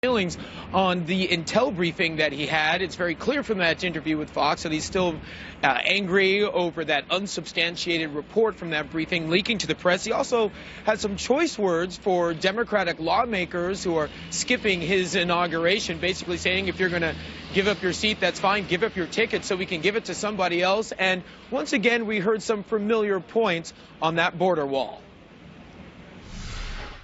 Feelings on the intel briefing that he had. It's very clear from that interview with Fox that he's still angry over that unsubstantiated report from that briefing leaking to the press. He also had some choice words for Democratic lawmakers who are skipping his inauguration, basically saying if you're going to give up your seat, that's fine, give up your ticket so we can give it to somebody else. And once again, we heard some familiar points on that border wall.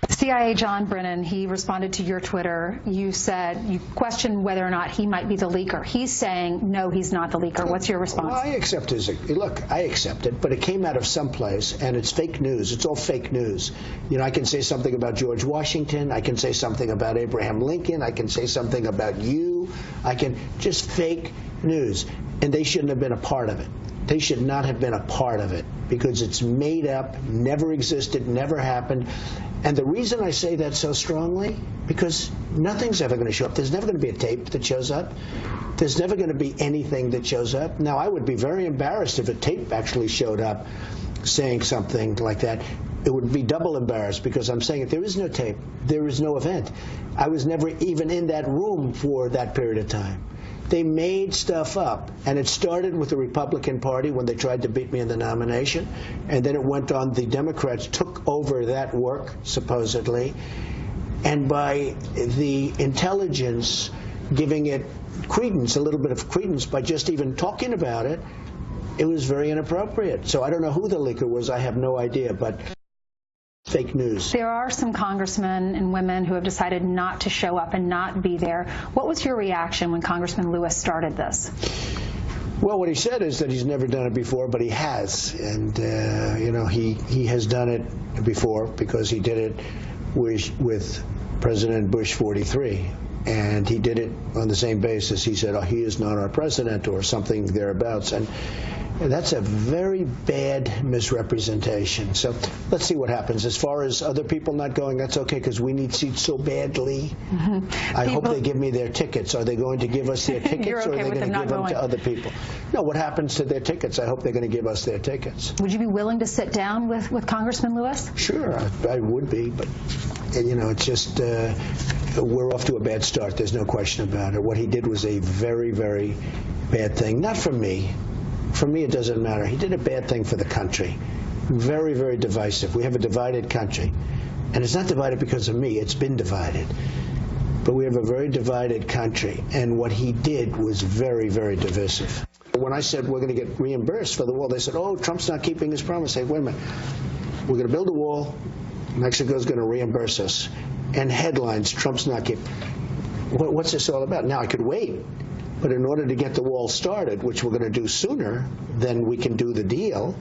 CIA John Brennan, he responded to your Twitter. You said you questioned whether or not he might be the leaker. He's saying, no, he's not the leaker. What's your response? Well, I accept his, look, I accept it, but it came out of someplace, and it's fake news. It's all fake news. You know, I can say something about George Washington. I can say something about Abraham Lincoln. I can say something about you. I can just fake news. And they shouldn't have been a part of it. They should not have been a part of it because it's made up, never existed, never happened. And the reason I say that so strongly, because nothing's ever going to show up. There's never going to be a tape that shows up. There's never going to be anything that shows up. Now, I would be very embarrassed if a tape actually showed up saying something like that. It would be double embarrassed because I'm saying if there is no tape, there is no event. I was never even in that room for that period of time. They made stuff up, and it started with the Republican Party when they tried to beat me in the nomination, and then it went on. The Democrats took over that work, supposedly, and by the intelligence giving it credence, a little bit of credence, by just even talking about it, it was very inappropriate. So I don't know who the leaker was. I have no idea, but fake news. There are some congressmen and women who have decided not to show up and not be there. What was your reaction when Congressman Lewis started this? Well, what he said is that he's never done it before, but he has. And, you know, he has done it before because he did it with President Bush 43. And he did it on the same basis. He said, oh, he is not our president or something thereabouts. And that's a very bad misrepresentation. So let's see what happens. As far as other people not going, that's okay because we need seats so badly. I hope they give me their tickets. Are they going to give us their tickets or are they going to give them to other people? No, what happens to their tickets? I hope they're going to give us their tickets. Would you be willing to sit down with Congressman Lewis? Sure, I would be. But, you know, it's just we're off to a bad start. There's no question about it. What he did was a very, very bad thing. Not for me. For me, it doesn't matter. He did a bad thing for the country. Very, very divisive. We have a divided country. And it's not divided because of me. It's been divided. But we have a very divided country. And what he did was very, very divisive. When I said we're going to get reimbursed for the wall, they said, oh, Trump's not keeping his promise. I say, wait a minute. We're going to build a wall. Mexico's going to reimburse us. And headlines, Trump's not keeping. What's this all about? Now, I could wait. But in order to get the wall started, which we're going to do sooner than we can do the deal,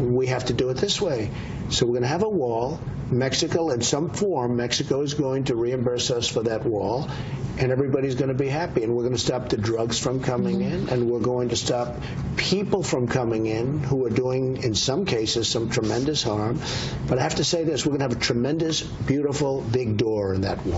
we have to do it this way. So we're going to have a wall. Mexico, in some form, Mexico is going to reimburse us for that wall, and everybody's going to be happy. And we're going to stop the drugs from coming in, and we're going to stop people from coming in who are doing, in some cases, some tremendous harm. But I have to say this, we're going to have a tremendous, beautiful, big door in that wall.